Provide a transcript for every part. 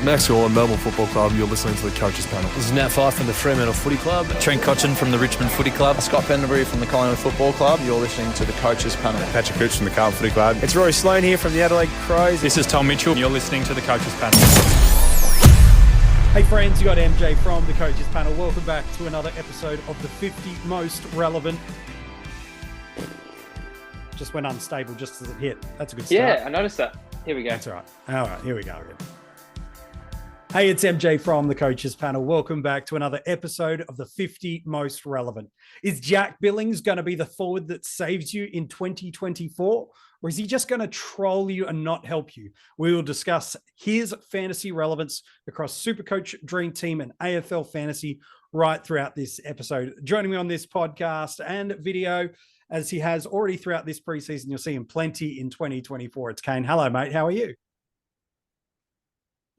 Max Orr, Melbourne Football Club. You're listening to the Coaches Panel. This is Nat Fyfe from the Fremantle Footy Club. Trent Cotchin from the Richmond Footy Club. Scott Pendlebury from the Collingwood Football Club. You're listening to the Coaches Panel. Patrick Cooch from the Carlton Footy Club. It's Roy Sloane here from the Adelaide Crows. This is Tom Mitchell. You're listening to the Coaches Panel. Hey friends, you got MJ from the Coaches Panel. Welcome back to another episode of the 50 Most Relevant. Just went unstable just as it hit. That's a good start. Yeah, I noticed that. Here we go. That's all right. All right, here we go again. Hey, it's MJ from the Coaches Panel. Welcome back to another episode of the 50 Most Relevant. Is Jack Billings going to be the forward that saves you in 2024? Or is he just going to troll you and not help you? We will discuss his fantasy relevance across Supercoach, Dream Team, and AFL Fantasy right throughout this episode. Joining me on this podcast and video, as he has already throughout this preseason, you'll see him plenty in 2024. It's Kane. Hello, mate. How are you?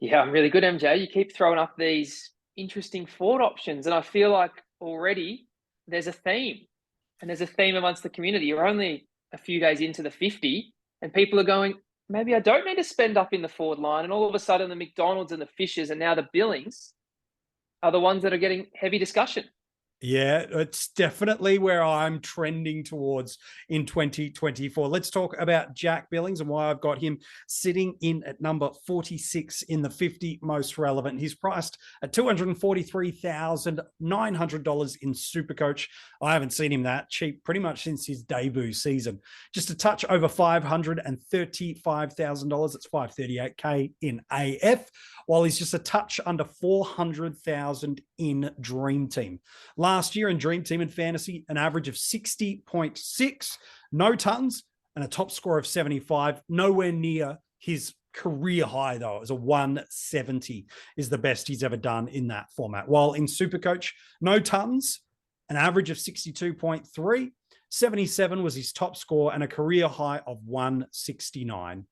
Yeah, I'm really good, MJ. You keep throwing up these interesting forward options, and I feel like already there's a theme, and there's a theme amongst the community. You're only a few days into the 50, and people are going, maybe I don't need to spend up in the forward line, and all of a sudden the McDonald's and the Fishers and now the Billings are the ones that are getting heavy discussion. Yeah, it's definitely where I'm trending towards in 2024. Let's talk about Jack Billings and why I've got him sitting in at number 46 in the 50 most relevant. He's priced at $243,900 in Supercoach. I haven't seen him that cheap pretty much since his debut season. Just a touch over $535,000. It's $538K in AF, while he's just a touch under $400,000 in Dream Team. Last year in Dream Team and Fantasy, an average of 60.6, no tons, and a top score of 75. Nowhere near his career high, though. It was a 170 is the best he's ever done in that format. While in Supercoach, no tons, an average of 62.3, 77 was his top score, and a career high of 169.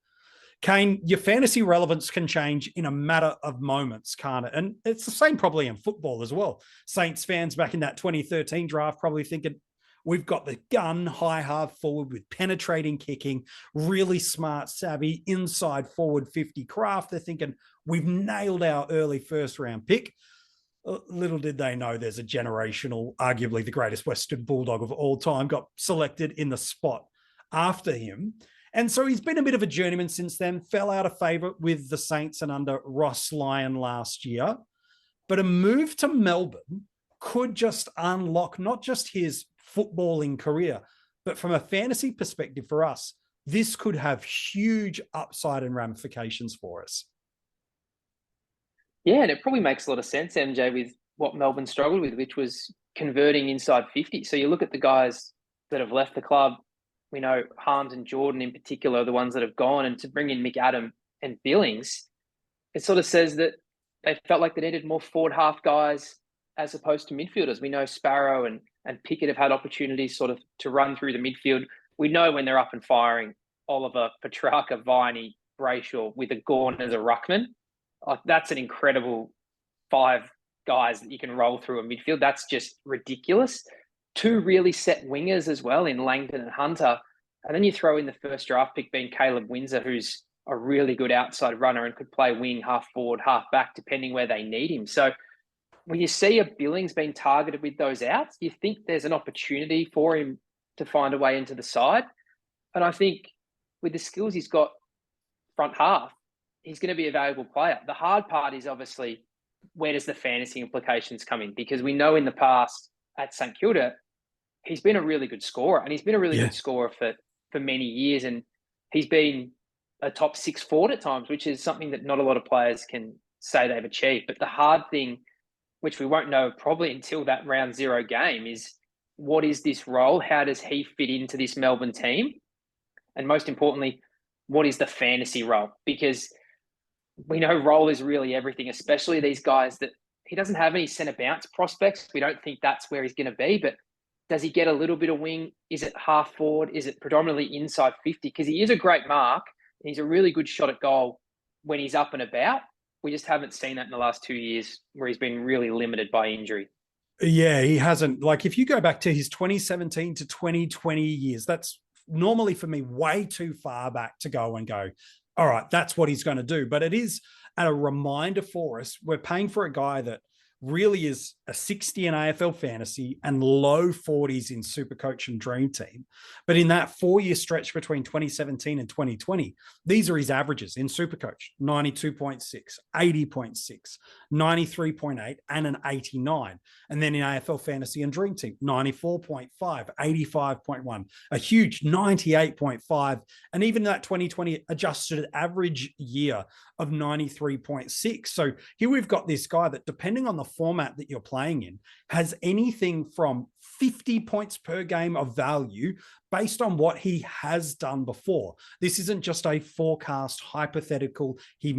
Kane, your fantasy relevance can change in a matter of moments, can't it? And it's the same probably in football as well. Saints fans back in that 2013 draft probably thinking, we've got the gun high half forward with penetrating kicking, really smart, savvy, inside forward 50 craft. They're thinking, we've nailed our early first round pick. Little did they know there's a generational, arguably the greatest Western Bulldog of all time, got selected in the spot after him. And so he's been a bit of a journeyman since then, fell out of favour with the Saints and under Ross Lyon last year. But a move to Melbourne could just unlock not just his footballing career, but from a fantasy perspective for us, this could have huge upside and ramifications for us. Yeah, and it probably makes a lot of sense, MJ, with what Melbourne struggled with, which was converting inside 50. So you look at the guys that have left the club. We know Harms and Jordan in particular are the ones that have gone, and to bring in McAdam and Billings, it sort of says that they felt like they needed more forward half guys as opposed to midfielders. We know Sparrow and Pickett have had opportunities sort of to run through the midfield. We know when they're up and firing, Oliver, Petrarca, Viney, Brayshaw with a Gorn as a ruckman. Like, that's an incredible 5 guys that you can roll through a midfield. That's just ridiculous. 2 really set wingers as well in Langdon and Hunter. And then you throw in the first draft pick being Caleb Windsor, who's a really good outside runner and could play wing, half forward, half back, depending where they need him. So when you see a Billings being targeted with those outs, you think there's an opportunity for him to find a way into the side. And I think with the skills he's got front half, he's going to be a valuable player. The hard part is obviously, where does the fantasy implications come in? Because we know in the past at St Kilda, he's been a really good scorer, and he's been a really good scorer for many years. And he's been a top 6 forward at times, which is something that not a lot of players can say they've achieved. But the hard thing, which we won't know probably until that round 0 game, is what is this role? How does he fit into this Melbourne team? And most importantly, what is the fantasy role? Because we know role is really everything, especially these guys that he doesn't have any centre bounce prospects. We don't think that's where he's going to be, but does he get a little bit of wing? Is it half forward? Is it predominantly inside 50? Because he is a great mark. And he's a really good shot at goal when he's up and about. We just haven't seen that in the last 2 years where he's been really limited by injury. Yeah, he hasn't. Like, if you go back to his 2017 to 2020 years, that's normally for me way too far back to go and go, all right, that's what he's going to do. But it is And a reminder for us, we're paying for a guy that really is a 60 in AFL fantasy and low 40s in Supercoach and Dream Team. But in that 4-year stretch between 2017 and 2020, these are his averages in Supercoach: 92.6, 80.6, 93.8, and an 89. And then in AFL fantasy and Dream Team, 94.5, 85.1, a huge 98.5, and even that 2020 adjusted average year of 93.6. So here we've got this guy that, depending on the format that you're playing in, has anything from 50 points per game of value based on what he has done before. This isn't just a forecast hypothetical. He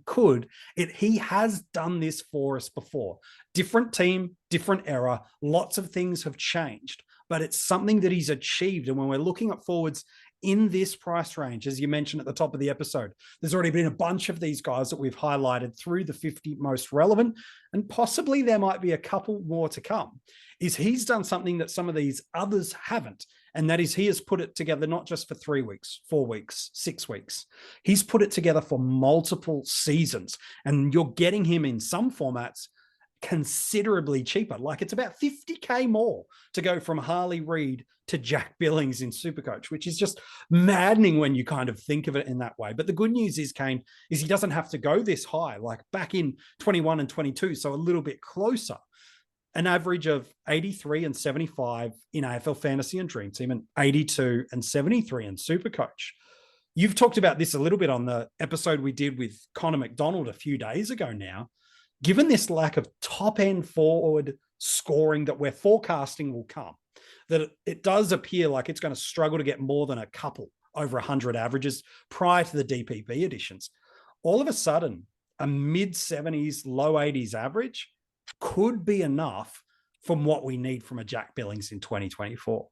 could. He has done this for us before. Different team, different era. Lots of things have changed, but it's something that he's achieved. And when we're looking at forwards in this price range, as you mentioned at the top of the episode, there's already been a bunch of these guys that we've highlighted through the 50 most relevant, and possibly there might be a couple more to come. Is he's done something that some of these others haven't, and that is he has put it together not just for 3 weeks, 4 weeks, 6 weeks. He's put it together for multiple seasons, and you're getting him in some formats considerably cheaper. Like, it's about 50K more to go from Harley Reid to Jack Billings in Supercoach, which is just maddening when you kind of think of it in that way. But the good news is, Kane, is he doesn't have to go this high, like back in 21 and 22, so a little bit closer. An average of 83 and 75 in AFL Fantasy and Dream Team, and 82 and 73 in Supercoach. You've talked about this a little bit on the episode we did with Connor McDonald a few days ago now. Given this lack of top-end forward scoring that we're forecasting will come, that it does appear like it's going to struggle to get more than a couple over 100 averages prior to the DPP additions. All of a sudden, a mid-70s, low 80s average could be enough from what we need from a Jack Billings in 2024.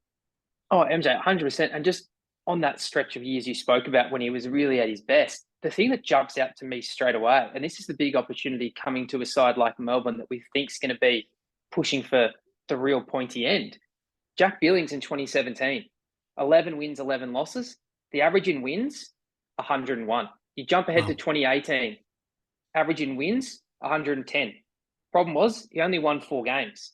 Oh, MJ, 100%. And just on that stretch of years you spoke about when he was really at his best, the thing that jumps out to me straight away, and this is the big opportunity coming to a side like Melbourne that we think is going to be pushing for the real pointy end. Jack Billings in 2017, 11 wins, 11 losses. The average in wins, 101. You jump ahead to 2018, average in wins, 110. Problem was, he only won 4 games.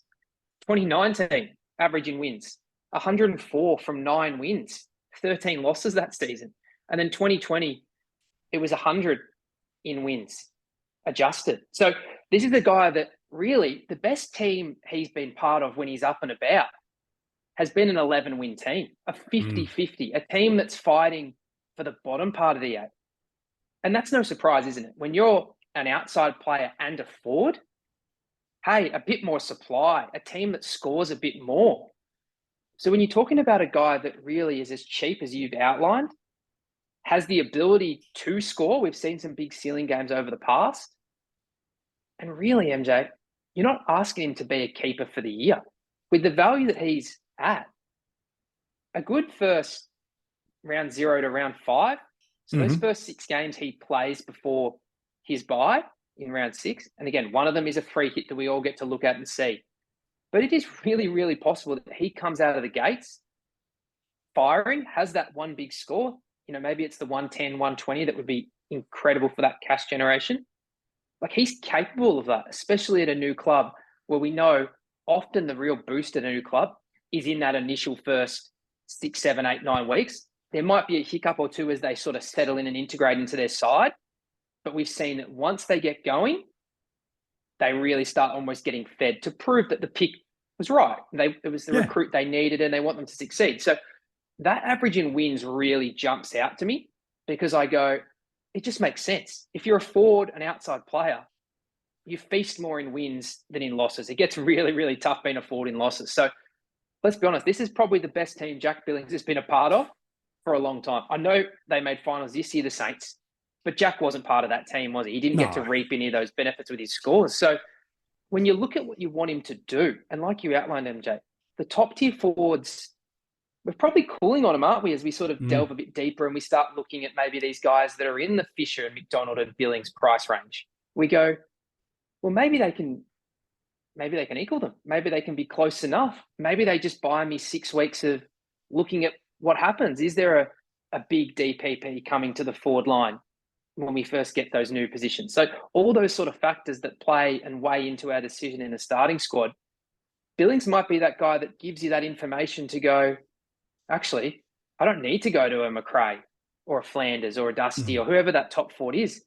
2019, average in wins, 104 from 9 wins, 13 losses that season. And then 2020, it was 100 in wins, adjusted. So this is the guy that really, the best team he's been part of when he's up and about has been an 11-win team, a 50-50, a team that's fighting for the bottom part of the 8. And that's no surprise, isn't it? When you're an outside player and a forward, hey, a bit more supply, a team that scores a bit more. So when you're talking about a guy that really is as cheap as you've outlined, has the ability to score, we've seen some big ceiling games over the past. And really, MJ, you're not asking him to be a keeper for the year. With the value that he's at, a good first round 0 to round 5, so those first 6 games he plays before his bye in round 6. And again, one of them is a free hit that we all get to look at and see. But it is really, really possible that he comes out of the gates firing, has that one big score. You know, maybe it's the 110, 120 that would be incredible for that cash generation. Like, he's capable of that, especially at a new club where we know often the real boost at a new club is in that initial first 6, 7, 8, 9 weeks. There might be a hiccup or two as they sort of settle in and integrate into their side. But we've seen that once they get going, they really start almost getting fed to prove that the pick was right. It was the recruit they needed and they want them to succeed. So that average in wins really jumps out to me because I go, it just makes sense. If you're a forward, an outside player, you feast more in wins than in losses. It gets really, really tough being a forward in losses. So let's be honest, this is probably the best team Jack Billings has been a part of for a long time. I know they made finals this year, the Saints, but Jack wasn't part of that team, was he? He didn't get to reap any of those benefits with his scores. So when you look at what you want him to do, and like you outlined, MJ, the top tier forwards, we're probably cooling on them, aren't we, as we sort of delve a bit deeper and we start looking at maybe these guys that are in the Fisher and McDonald and Billings price range. We go, well, maybe they can equal them. Maybe they can be close enough. Maybe they just buy me 6 weeks of looking at what happens. Is there a big DPP coming to the forward line? when we first get those new positions. So all those sort of factors that play and weigh into our decision in the starting squad, Billings might be that guy that gives you that information to go, actually, I don't need to go to a McRae or a Flanders or a Dusty or whoever that top forward is,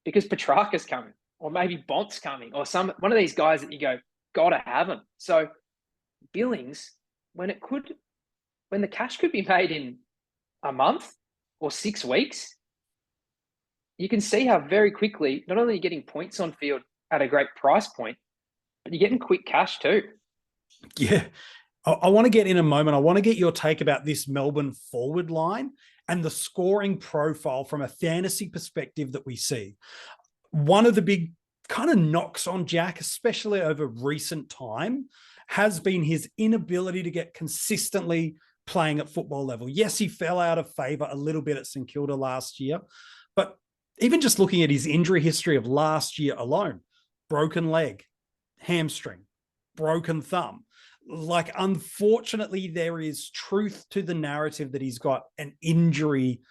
because Petrarca's coming, or maybe Bont's coming, or one of these guys that you go, gotta have him. So Billings, when the cash could be made in a month or 6 weeks, you can see how very quickly, not only are you getting points on field at a great price point, but you're getting quick cash too. Yeah. I want to get in a moment. I want to get your take about this Melbourne forward line and the scoring profile from a fantasy perspective that we see. One of the big kind of knocks on Jack, especially over recent time, has been his inability to get consistently playing at football level. Yes, he fell out of favour a little bit at St Kilda last year, but even just looking at his injury history of last year alone, broken leg, hamstring, broken thumb. Like, unfortunately, there is truth to the narrative that he's got an injury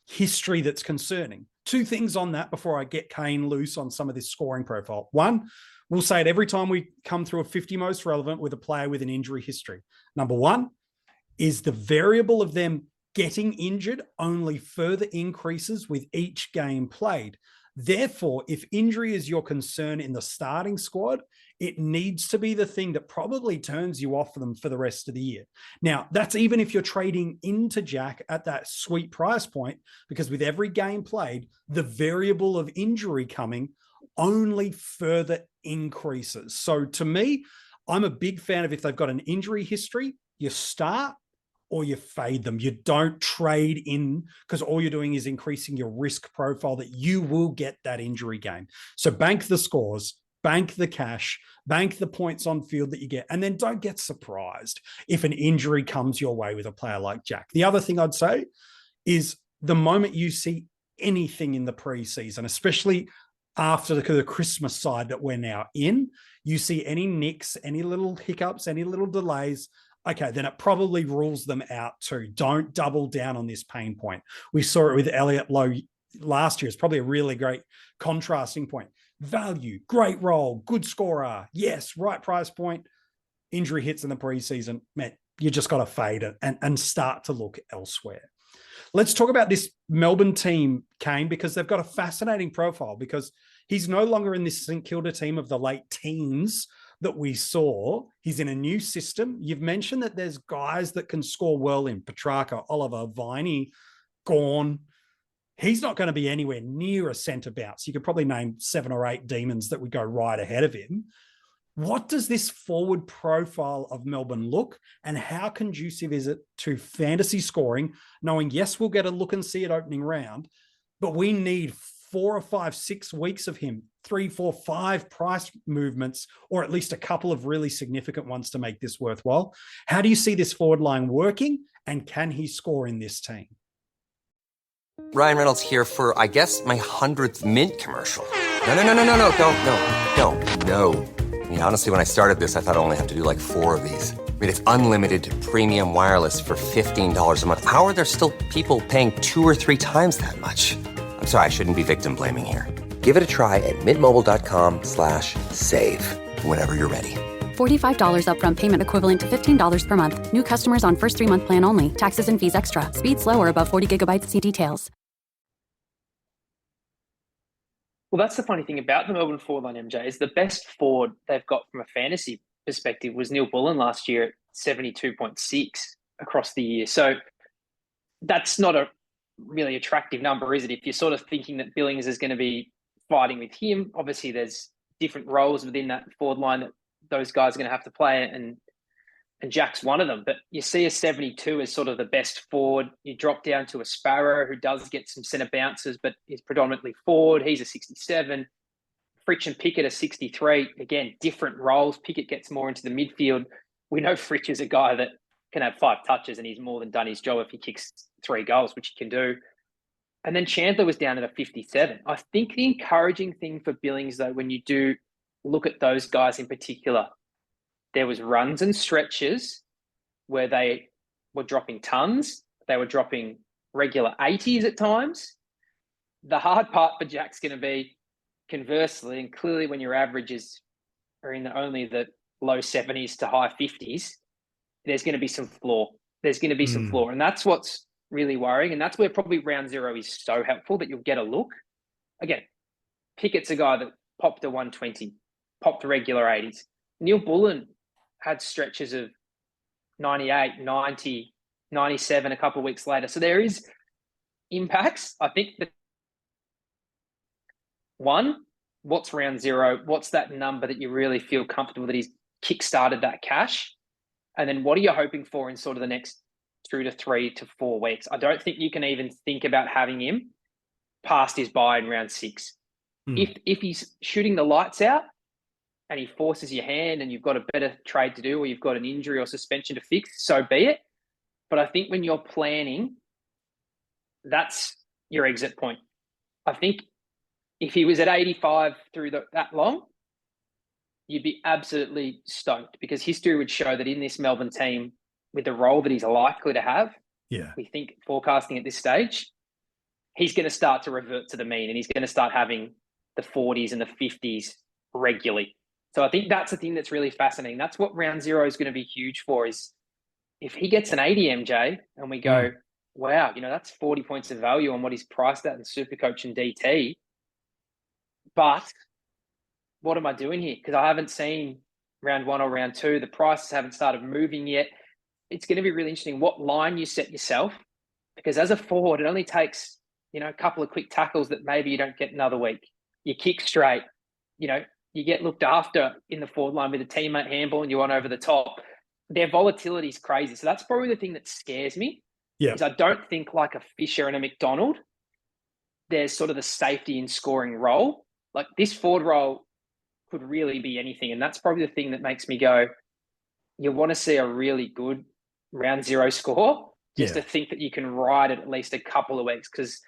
history that's concerning. Two things on that before I get Kane loose on some of this scoring profile. One, we'll say it every time we come through a 50 most relevant with a player with an injury history. Number one is the variable of them getting injured only further increases with each game played. Therefore, if injury is your concern in the starting squad, it needs to be the thing that probably turns you off them for the rest of the year. Now, that's even if you're trading into Jack at that sweet price point, because with every game played, the variable of injury coming only further increases. So to me, I'm a big fan of, if they've got an injury history, you start or you fade them. You don't trade in, because all you're doing is increasing your risk profile that you will get that injury game. So bank the scores, bank the cash, bank the points on field that you get, and then don't get surprised if an injury comes your way with a player like Jack. The other thing I'd say is, the moment you see anything in the preseason, especially after the Christmas side that we're now in, you see any nicks, any little hiccups, any little delays, okay, then it probably rules them out too. Don't double down on this pain point. We saw it with Elliott Lowe last year. It's probably a really great contrasting point. Value, great role, good scorer. Yes, right price point. Injury hits in the preseason. Man, you just got to fade it and start to look elsewhere. Let's talk about this Melbourne team, Kane, because they've got a fascinating profile, because he's no longer in this St Kilda team of the late teens that we saw. He's in a new system. You've mentioned that there's guys that can score well in Petrarca, Oliver, Viney, gone. He's not going to be anywhere near a centre bounce. You could probably name 7 or 8 Demons that would go right ahead of him. What does this forward profile of Melbourne look, and how conducive is it to fantasy scoring, knowing, yes, we'll get a look and see it opening round, but we need 4 or 5, 6 weeks of him, 3, 4, 5 price movements, or at least a couple of really significant ones to make this worthwhile. How do you see this forward line working, and can he score in this team? Ryan Reynolds here for, I guess, my 100th Mint commercial. No, don't. I mean, honestly, when I started this, I thought I only have to do like 4 of these. I mean, it's unlimited premium wireless for $15 a month. How are there still people paying 2 or 3 times that much? I'm sorry, I shouldn't be victim blaming here. Give it a try at mintmobile.com/save. Whenever you're ready. $45 upfront payment equivalent to $15 per month. New customers on first 3-month plan only. Taxes and fees extra. Speed slower above 40 gigabytes. See details. Well, that's the funny thing about the Melbourne forward line, MJ, is the best forward they've got from a fantasy perspective was Neil Bullen last year at 72.6 across the year. So that's not a really attractive number, is it? If you're sort of thinking that Billings is going to be fighting with him, obviously there's different roles within that forward line that those guys are going to have to play, and Jack's one of them. But you see a 72 as sort of the best forward. You drop down to a Sparrow, who does get some centre bounces, but is predominantly forward. He's a 67. Fritsch and Pickett are 63. Again, different roles. Pickett gets more into the midfield. We know Fritsch is a guy that can have 5 touches, and he's more than done his job if he kicks 3 goals, which he can do. And then Chandler was down at a 57. I think the encouraging thing for Billings, though, when you do look at those guys in particular, there was runs and stretches where they were dropping tons. They were dropping regular 80s at times. The hard part for Jack's going to be, conversely, and clearly when your averages are in only the low 70s to high 50s, there's going to be some flaw. There's going to be some flaw. And that's what's really worrying. And that's where probably round zero is so helpful, that you'll get a look. Again, Pickett's a guy that popped to 120, popped to regular 80s. Neil Bullen had stretches of 98, 90, 97 a couple of weeks later. So there is impacts. I think that one, what's round zero? What's that number that you really feel comfortable that he's kickstarted that cash? And then what are you hoping for in sort of the next 2 to 3 to 4 weeks? I don't think you can even think about having him past his buy in round 6. If he's shooting the lights out and he forces your hand and you've got a better trade to do, or you've got an injury or suspension to fix, so be it. But I think when you're planning, that's your exit point. I think if he was at 85 through that long, you'd be absolutely stoked, because history would show that in this Melbourne team, with the role that he's likely to have, we think forecasting at this stage, he's going to start to revert to the mean, and he's going to start having the 40s and the 50s regularly. So I think that's the thing that's really fascinating. That's what round zero is going to be huge for, is if he gets an 80 MJ and we go, wow, that's 40 points of value on what he's priced at in Supercoach and DT. But what am I doing here? Because I haven't seen round 1 or round 2. The prices haven't started moving yet. It's going to be really interesting what line you set yourself, because as a forward, it only takes, a couple of quick tackles that maybe you don't get another week. You kick straight, you get looked after in the forward line with a teammate handball and you're on over the top. Their volatility is crazy. So that's probably the thing that scares me. Because I don't think, like a Fisher and a McDonald, there's sort of the safety in scoring role. Like this forward role could really be anything. And that's probably the thing that makes me go, you want to see a really good round zero score, just to think that you can ride it at least a couple of weeks. Because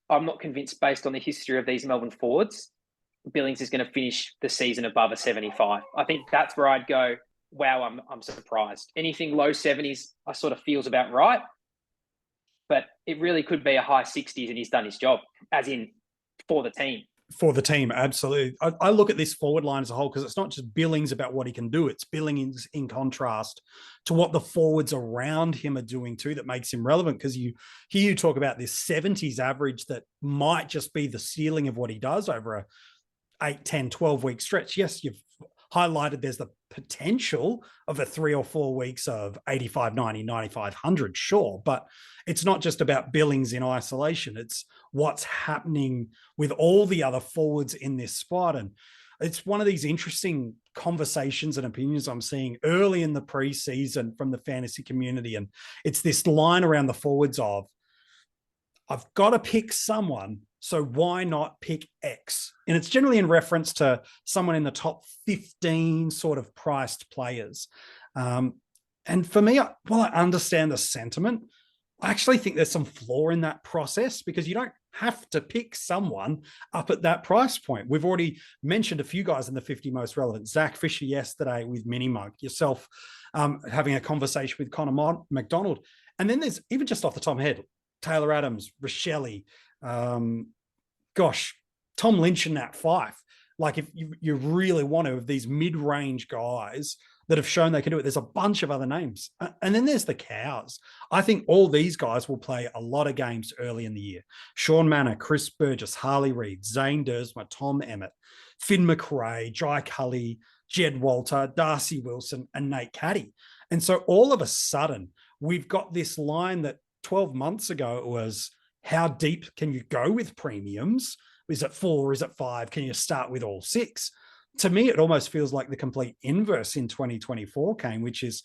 I'm not convinced, based on the history of these Melbourne forwards, Billings is going to finish the season above a 75. I think that's where I'd go, wow, I'm surprised. Anything low 70s, I sort of feels about right. But it really could be a high 60s and he's done his job, as in for the team. For the team, absolutely. I look at this forward line as a whole, because it's not just Billings about what he can do. It's Billings in contrast to what the forwards around him are doing too, that makes him relevant. Because you hear you talk about this 70s average that might just be the ceiling of what he does over a 8, 10, 12-week stretch. Yes, you've highlighted there's the potential of a 3 or 4 weeks of 85, 90, 95, 100, sure. But it's not just about Billings in isolation. It's what's happening with all the other forwards in this spot. And it's one of these interesting conversations and opinions I'm seeing early in the preseason from the fantasy community. And it's this line around the forwards of, I've got to pick someone, so why not pick X? And it's generally in reference to someone in the top 15 sort of priced players. And for me, while I understand the sentiment, I actually think there's some flaw in that process, because you don't have to pick someone up at that price point. We've already mentioned a few guys in the 50 most relevant. Zach Fisher yesterday with Minimug, yourself having a conversation with Connor McDonald. And then there's, even just off the top of my head, Taylor Adams, Rochelle, Tom Lynch and Nat Fyfe. Like, if you really want to, of these mid-range guys that have shown they can do it, there's a bunch of other names. And then there's the cows. I think all these guys will play a lot of games early in the year. Sean Manor, Chris Burgess, Harley Reid, Zane Dersma, Tom Emmett, Finn McRae, Jai Cully, Jed Walter, Darcy Wilson, and Nate Caddy. And so all of a sudden, we've got this line that 12 months ago it was, how deep can you go with premiums? Is it 4? Is it 5? Can you start with all 6? To me, it almost feels like the complete inverse in 2024, Kane, which is,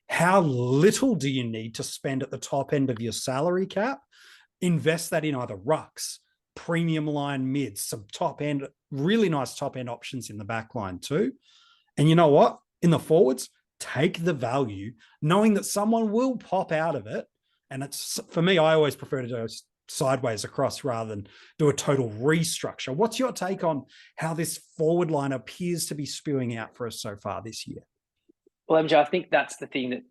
how little do you need to spend at the top end of your salary cap? Invest that in either rucks, premium line mids, some top end, really nice top end options in the back line too. And you know what? In the forwards, take the value, knowing that someone will pop out of it. And it's, for me, I always prefer to do sideways across rather than do a total restructure. What's your take on how this forward line appears to be spewing out for us so far this year? Well, MJ, I think that's the thing that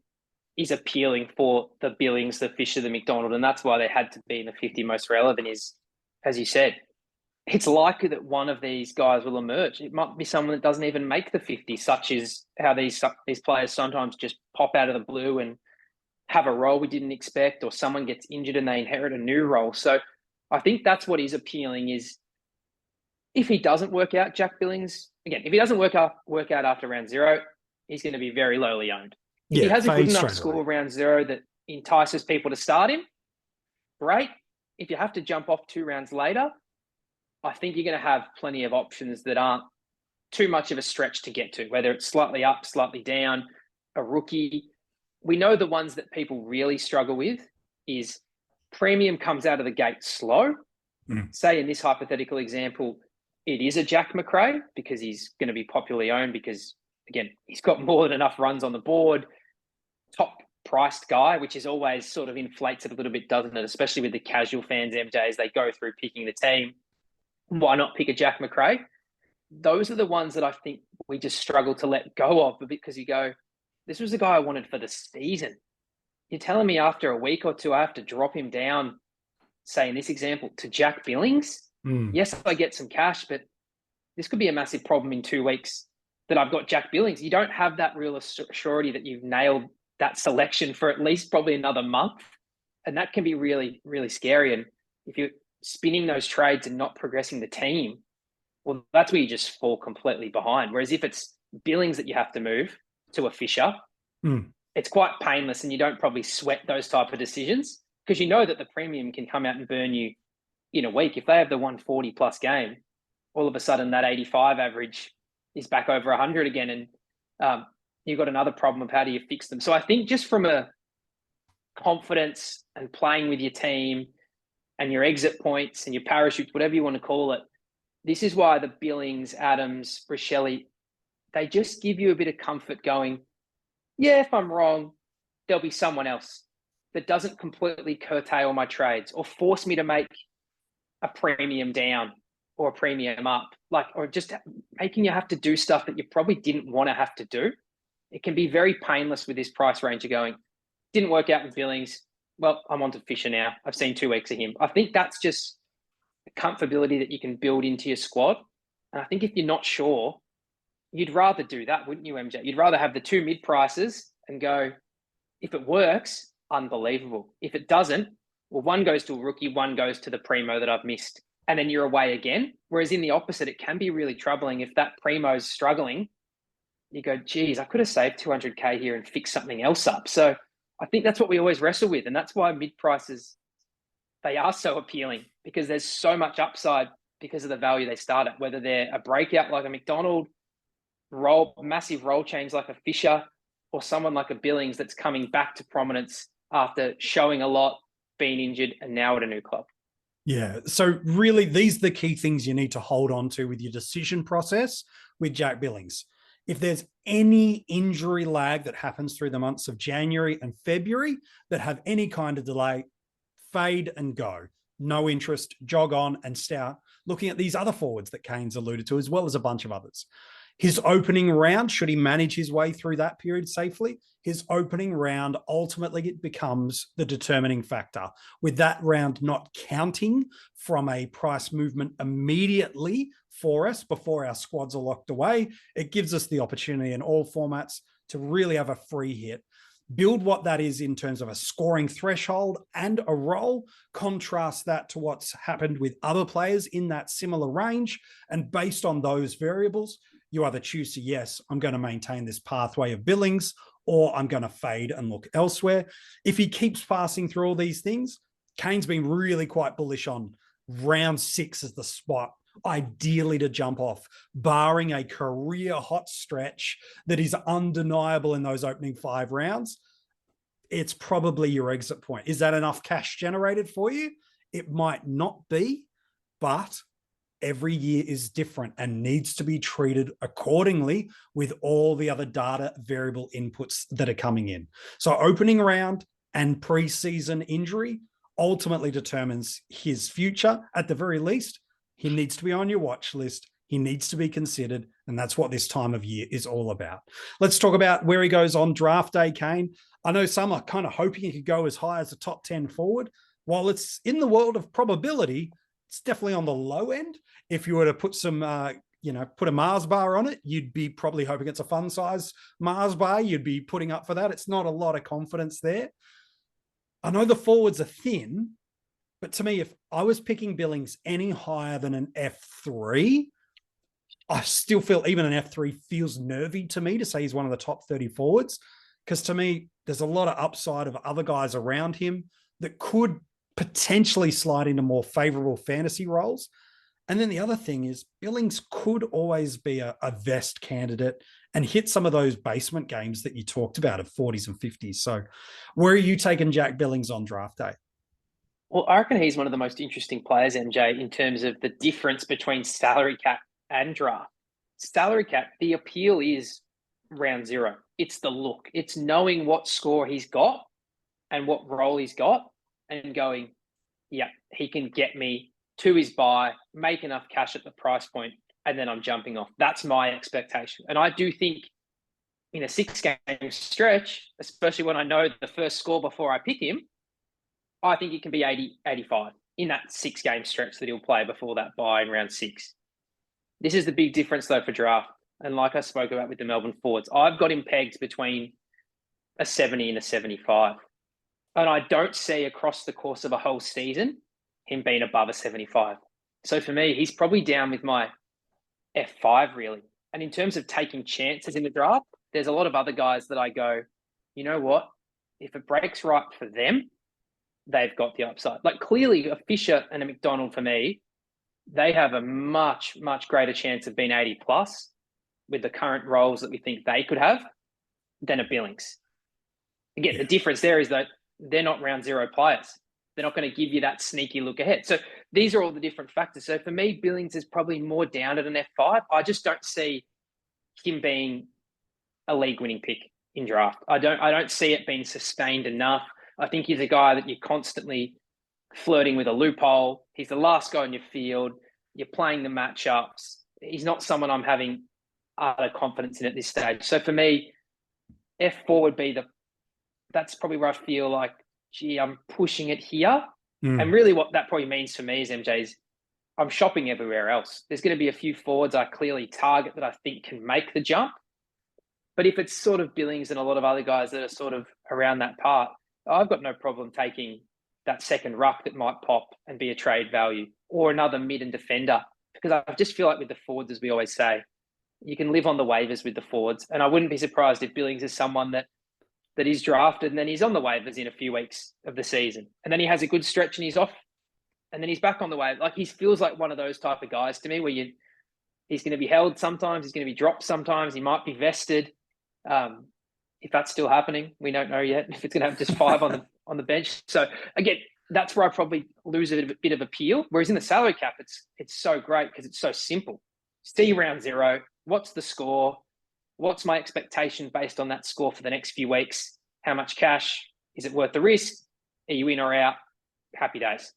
is appealing for the Billings, the Fisher, the McDonald, and that's why they had to be in the 50 most relevant, is as you said, it's likely that one of these guys will emerge. It might be someone that doesn't even make the 50, such as how these players sometimes just pop out of the blue and have a role we didn't expect, or someone gets injured and they inherit a new role. So I think that's what is appealing is if he doesn't work out, Jack Billings, again, if he doesn't work out after round 0, he's going to be very lowly owned. If he has a good enough score round 0 that entices people to start him, great. If you have to jump off 2 rounds later, I think you're going to have plenty of options that aren't too much of a stretch to get to, whether it's slightly up, slightly down, a rookie. We know the ones that people really struggle with is premium comes out of the gate slow. Say in this hypothetical example, it is a Jack Macrae because he's going to be popularly owned because, again, he's got more than enough runs on the board. Top priced guy, which is always sort of inflates it a little bit, doesn't it? Especially with the casual fans, MJ, as they go through picking the team. Why not pick a Jack Macrae? Those are the ones that I think we just struggle to let go of because you go, this was the guy I wanted for the season. You're telling me after a week or two, I have to drop him down, say in this example, to Jack Billings? Yes, I get some cash, but this could be a massive problem in 2 weeks that I've got Jack Billings. You don't have that real surety that you've nailed that selection for at least probably another month. And that can be really, really scary. And if you're spinning those trades and not progressing the team, well, that's where you just fall completely behind. Whereas if it's Billings that you have to move to a Fisher, it's quite painless and you don't probably sweat those type of decisions because you know that the premium can come out and burn you in a week. If they have the 140 plus game, all of a sudden that 85 average is back over 100 again. And you've got another problem of how do you fix them. So I think just from a confidence and playing with your team and your exit points and your parachutes, whatever you want to call it, this is why the Billings, Adams, Brichelli, they just give you a bit of comfort going, yeah, if I'm wrong, there'll be someone else that doesn't completely curtail my trades or force me to make a premium down or a premium up, or just making you have to do stuff that you probably didn't want to have to do. It can be very painless with this price range of going, didn't work out with Billings. Well, I'm on to Fisher now. I've seen 2 weeks of him. I think that's just a comfortability that you can build into your squad. And I think if you're not sure, you'd rather do that, wouldn't you, MJ? You'd rather have the 2 mid prices and go, if it works, unbelievable. If it doesn't, well, one goes to a rookie, one goes to the primo that I've missed, and then you're away again. Whereas in the opposite, it can be really troubling if that primo's struggling. You go, geez, I could have saved 200K here and fixed something else up. So I think that's what we always wrestle with. And that's why mid prices, they are so appealing because there's so much upside because of the value they start at, whether they're a breakout like a McDonald, massive role change like a Fisher, or someone like a Billings that's coming back to prominence after showing a lot, being injured, and now at a new club. Yeah. So really, these are the key things you need to hold on to with your decision process with Jack Billings. If there's any injury lag that happens through the months of January and February that have any kind of delay, fade and go. No interest, jog on and start looking at these other forwards that Kane's alluded to, as well as a bunch of others. His opening round, should he manage his way through that period safely, his opening round, ultimately it becomes the determining factor. With that round not counting from a price movement immediately for us before our squads are locked away, it gives us the opportunity in all formats to really have a free hit. Build what that is in terms of a scoring threshold and a role. Contrast that to what's happened with other players in that similar range. And based on those variables, you either choose to, yes, I'm going to maintain this pathway of Billings, or I'm going to fade and look elsewhere. If he keeps passing through all these things, Kane's been really quite bullish on round 6 as the spot, ideally to jump off, barring a career hot stretch that is undeniable in those opening 5 rounds. It's probably your exit point. Is that enough cash generated for you? It might not be, but every year is different and needs to be treated accordingly with all the other data variable inputs that are coming in. So opening round and preseason injury ultimately determines his future. At the very least, he needs to be on your watch list. He needs to be considered. And that's what this time of year is all about. Let's talk about where he goes on draft day, Kane. I know some are kind of hoping he could go as high as a top 10 forward. While it's in the world of probability, it's definitely on the low end. If you were to put some, put a Mars bar on it, you'd be probably hoping it's a fun size Mars bar. You'd be putting up for that. It's not a lot of confidence there. I know the forwards are thin, but to me, if I was picking Billings any higher than an F3, I still feel even an F3 feels nervy to me to say he's one of the top 30 forwards. Because to me, there's a lot of upside of other guys around him that could potentially slide into more favorable fantasy roles. And then the other thing is Billings could always be a vest candidate and hit some of those basement games that you talked about of 40s and 50s. So where are you taking Jack Billings on draft day? Well, I reckon he's one of the most interesting players, MJ, in terms of the difference between salary cap and draft. Salary cap, the appeal is round zero. It's the look. It's knowing what score he's got and what role he's got and going, yeah, he can get me to his buy, make enough cash at the price point, and then I'm jumping off. That's my expectation. And I do think in a 6-game stretch, especially when I know the first score before I pick him, I think it can be 80, 85 in that 6-game stretch that he'll play before that buy in round 6. This is the big difference, though, for draft. And like I spoke about with the Melbourne forwards, I've got him pegged between a 70 and a 75. And I don't see across the course of a whole season him being above a 75. So for me, he's probably down with my F5, really. And in terms of taking chances in the draft, there's a lot of other guys that I go, you know what? If it breaks right for them, they've got the upside. Like clearly a Fisher and a McDonald for me, they have a much, much greater chance of being 80 plus with the current roles that we think they could have than a Billings. Again, the difference there is that they're not round zero players. They're not going to give you that sneaky look ahead. So these are all the different factors. So for me, Billings is probably more down at an F5. I just don't see him being a league-winning pick in draft. I don't see it being sustained enough. I think he's a guy that you're constantly flirting with a loophole. He's the last guy in your field. You're playing the matchups. He's not someone I'm having utter confidence in at this stage. So for me, F4 would be that's probably where I feel like, gee, I'm pushing it here. And really what that probably means for me is, MJ, is I'm shopping everywhere else. There's going to be a few forwards I clearly target that I think can make the jump. But if it's sort of Billings and a lot of other guys that are sort of around that part, I've got no problem taking that second ruck that might pop and be a trade value, or another mid and defender. Because I just feel like with the forwards, as we always say, you can live on the waivers with the forwards. And I wouldn't be surprised if Billings is someone that is drafted and then he's on the waivers in a few weeks of the season. And then he has a good stretch and he's off. And then he's back on the wave. Like he feels like one of those type of guys to me where he's going to be held sometimes, he's going to be dropped sometimes, he might be vested. If that's still happening, we don't know yet. If it's going to have just 5 on the bench. So again, that's where I probably lose a bit of appeal. Whereas in the salary cap, it's so great because it's so simple. See round zero. What's the score? What's my expectation based on that score for the next few weeks? How much cash? Is it worth the risk? Are you in or out? Happy days.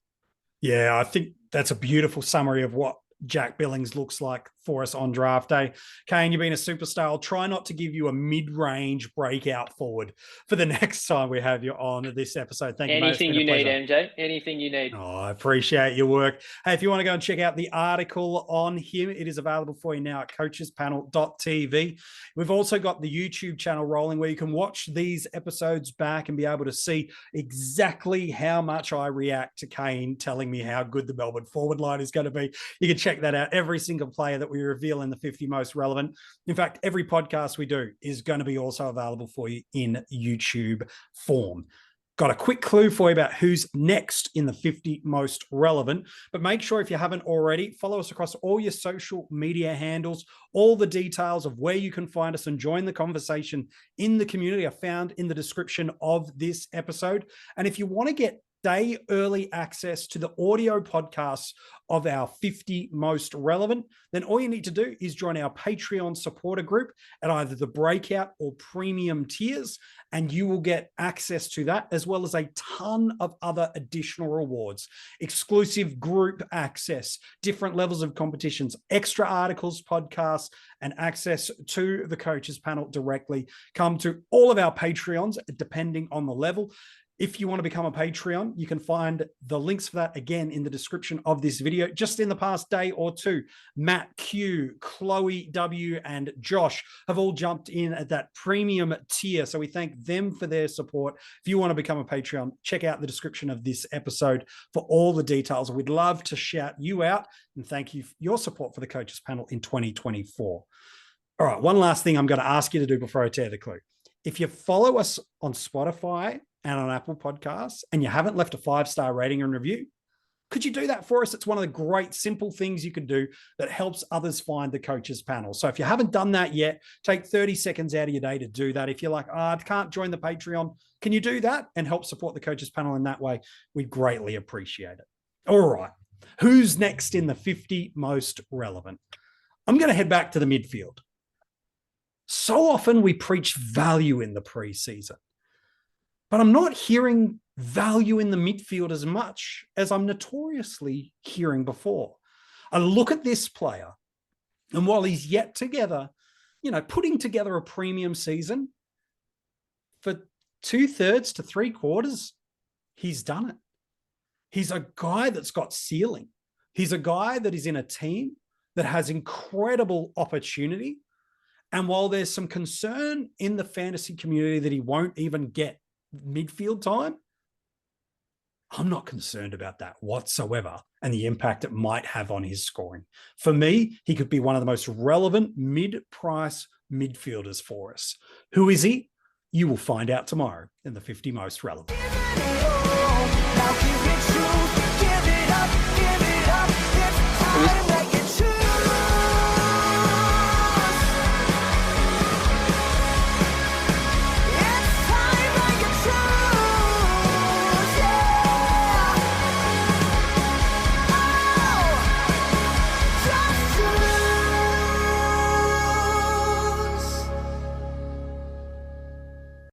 Yeah, I think that's a beautiful summary of what Jack Billings looks like for us on draft day. Kane, you've been a superstar. I'll try not to give you a mid-range breakout forward for the next time we have you on this episode. Thank you, mate. Anything you need, MJ. Anything you need. Oh, I appreciate your work. Hey, if you want to go and check out the article on him, it is available for you now at coachespanel.tv. We've also got the YouTube channel rolling where you can watch these episodes back and be able to see exactly how much I react to Kane telling me how good the Melbourne forward line is going to be. You can check that out. Every single player that we reveal in the 50 most relevant. In fact, every podcast we do is going to be also available for you in YouTube form. Got a quick clue for you about who's next in the 50 most relevant, but make sure if you haven't already, follow us across all your social media handles. All the details of where you can find us and join the conversation in the community are found in the description of this episode. And if you want to get day early access to the audio podcasts of our 50 most relevant, then all you need to do is join our Patreon supporter group at either the breakout or premium tiers, and you will get access to that, as well as a ton of other additional rewards, exclusive group access, different levels of competitions, extra articles, podcasts, and access to the coaches panel directly. Come to all of our Patreons, depending on the level. If you want to become a Patreon, you can find the links for that again in the description of this video. Just in the past day or two, Matt Q, Chloe W, and Josh have all jumped in at that premium tier. So we thank them for their support. If you want to become a Patreon, check out the description of this episode for all the details. We'd love to shout you out and thank you for your support for the Coaches Panel in 2024. All right, one last thing I'm going to ask you to do before I tear the clue. If you follow us on Spotify and on Apple Podcasts, and you haven't left a 5-star rating and review, could you do that for us? It's one of the great simple things you can do that helps others find the Coaches Panel. So if you haven't done that yet, take 30 seconds out of your day to do that. If you're like, I can't join the Patreon, can you do that and help support the Coaches Panel in that way? We'd greatly appreciate it. All right. Who's next in the 50 most relevant? I'm going to head back to the midfield. So often we preach value in the preseason, but I'm not hearing value in the midfield as much as I'm notoriously hearing before. I look at this player, and while he's yet together, putting together a premium season for 2/3 to 3/4, he's done it. He's a guy that's got ceiling. He's a guy that is in a team that has incredible opportunity. And while there's some concern in the fantasy community that he won't even get midfield time, I'm not concerned about that whatsoever and the impact it might have on his scoring. For me, he could be one of the most relevant mid-price midfielders for us. Who is he? You will find out tomorrow in the 50 most relevant.